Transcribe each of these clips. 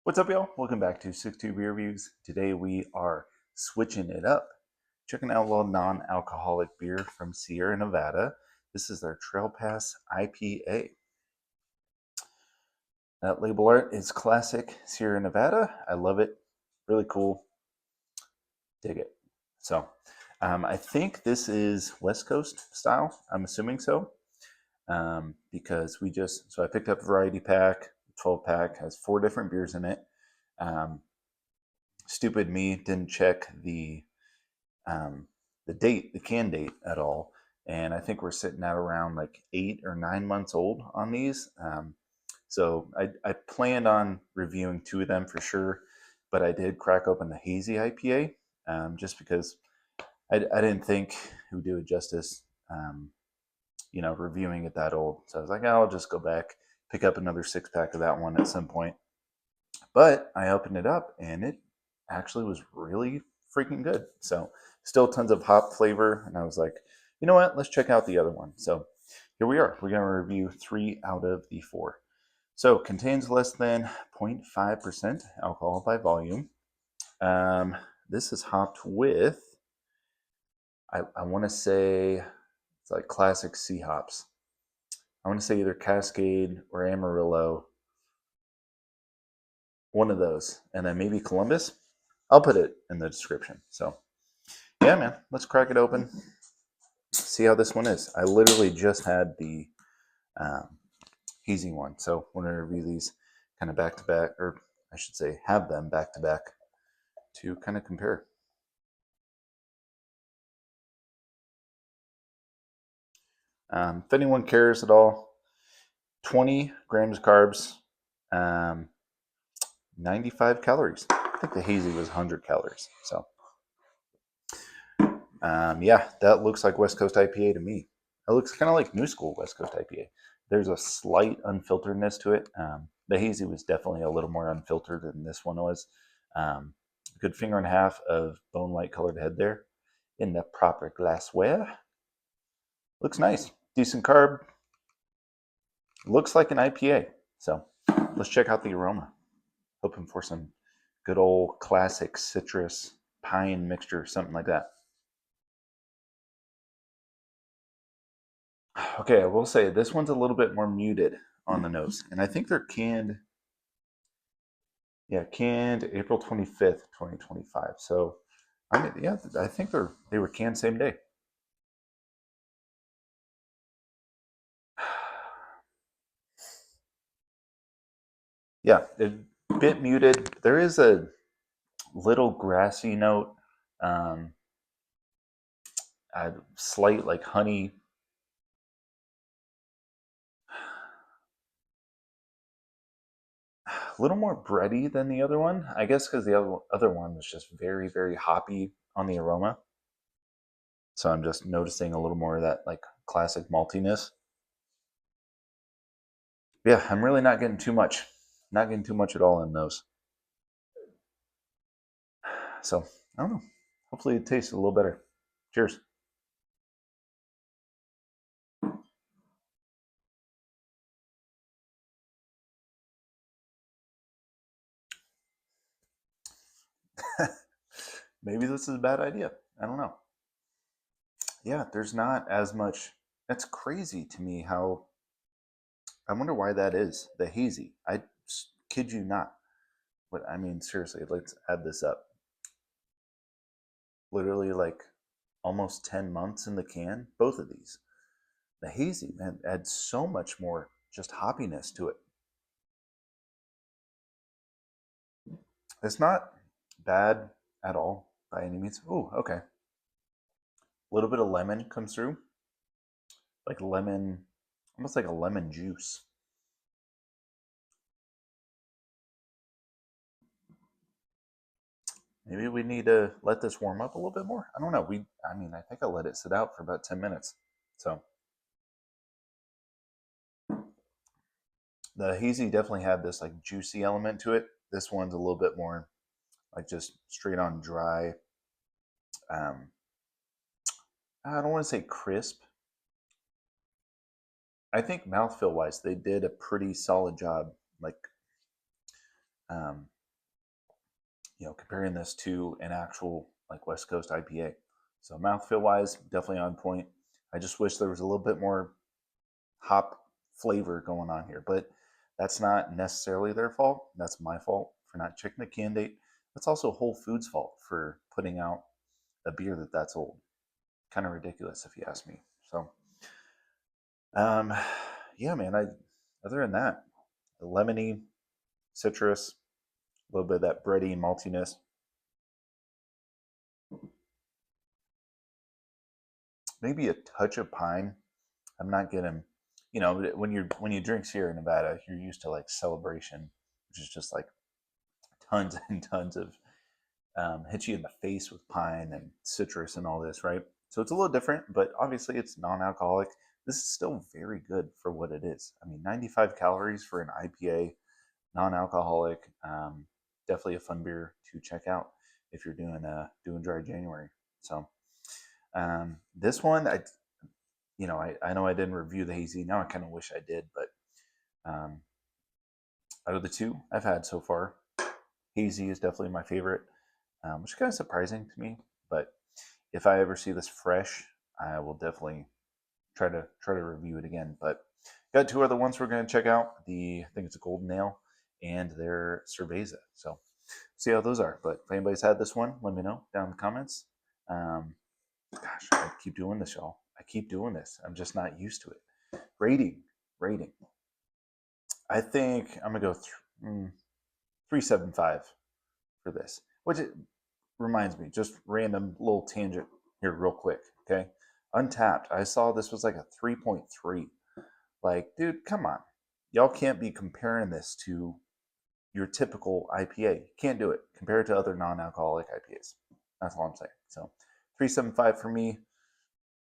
What's up, y'all? Welcome back to 62 Beer Reviews. Today we are switching it up, checking out a little non-alcoholic beer from Sierra Nevada. This is their Trail Pass IPA. That label art is classic Sierra Nevada. I love it. Really cool. Dig it. So, I think this is West Coast style. I'm assuming so, because I picked up a variety pack. 12 pack has 4 different beers in it. Um, Stupid me didn't check um, the date, the can date at all, and I think we're sitting at around like 8 or 9 months old on these. So I planned on reviewing 2 of them for sure, but I did crack open the hazy IPA just because I didn't think it would do it justice. Reviewing it that old. So I was like, I'll just go back, pick up another 6 pack of that one at some point. But I opened it up and it actually was really freaking good. So still tons of hop flavor. And I was like, you know what? Let's check out the other one. So here we are. We're going to review 3 out of the 4. So contains less than 0.5% alcohol by volume. This is hopped with, I want to say, it's like classic C hops. I want to say either Cascade or Amarillo, one of those, and then maybe Columbus. I'll put it in the description. So, yeah, man, let's crack it open. See how this one is. I literally just had the hazy one, so we're gonna review these kind of back to back, or I should say, have them back to back to kind of compare. If anyone cares at all, 20 grams carbs, um, 95 calories. I think the hazy was 100 calories. So, yeah, that looks like West Coast IPA to me. It looks kind of like new school West Coast IPA. There's a slight unfilteredness to it. The hazy was definitely a little more unfiltered than this one was. Good finger and a half of bone light colored head there in the proper glassware. Looks nice. Decent carb. Looks like an IPA. So let's check out the aroma. Hoping for some good old classic citrus pine mixture, something like that. Okay, I will say this one's a little bit more muted on the nose, and I think they're canned. Yeah, canned April 25th, 2025. So, I mean, yeah, I think they were canned same day. Yeah, a bit muted. There is a little grassy note, um, a slight like honey. A little more bready than the other one, I guess, because the other one was just very, very hoppy on the aroma. So I'm just noticing a little more of that like classic maltiness. Yeah, I'm really not getting too much. Not getting too much at all in those. So I don't know. Hopefully it tastes a little better. Cheers. Maybe this is a bad idea. I don't know. Yeah, there's not as much. That's crazy to me how. I wonder why that is. The hazy. I kid you not. But I mean, seriously, let's add this up. Literally like almost 10 months in the can, both of these. The hazy, man, adds so much more just hoppiness to it. It's not bad at all by any means. Oh, okay. A little bit of lemon comes through, like lemon, almost like a lemon juice. Maybe we need to let this warm up a little bit more. I don't know. I mean, I think I let it sit out for about 10 minutes. So the hazy definitely had this like juicy element to it. This one's a little bit more like just straight on dry. Um, I don't want to say crisp. I think mouthfeel wise, they did a pretty solid job. Like Comparing this to an actual like West Coast IPA. So mouthfeel wise, definitely on point. I just wish there was a little bit more hop flavor going on here, but that's not necessarily their fault. That's my fault for not checking the can date. That's also Whole Foods' fault for putting out a beer that's old. Kind of ridiculous if you ask me. So, um, yeah, man. Other than that, the lemony, citrus, a little bit of that bready maltiness. Maybe a touch of pine. I'm not getting, when you drink Sierra Nevada, you're used to like Celebration, which is just like tons and tons of hits you in the face with pine and citrus and all this, right? So it's a little different, but obviously it's non-alcoholic. This is still very good for what it is. I mean, 95 calories for an IPA, non-alcoholic. Definitely a fun beer to check out if you're doing dry January. So this one, I know I didn't review the hazy. Now I kind of wish I did, but out of the two I've had so far, hazy is definitely my favorite, which is kind of surprising to me. But if I ever see this fresh, I will definitely try to review it again. But got two other ones we're going to check out. I think it's a Golden Ale and their Cerveza. So see how those are. But if anybody's had this one, let me know down in the comments. Gosh, I keep doing this, y'all. I keep doing this. I'm just not used to it. Rating. I think I'm gonna go 3.75 for this. Which it reminds me, just random little tangent here, real quick. Okay, Untapped. I saw this was like a 3.3. Like, dude, come on. Y'all can't be comparing this to your typical IPA. You can't do it. Compare it to other non-alcoholic IPAs. That's all I'm saying. So 3.75 for me.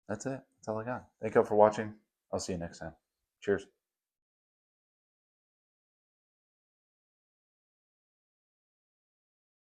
That's it. That's all I got. Thank you all for watching. I'll see you next time. Cheers.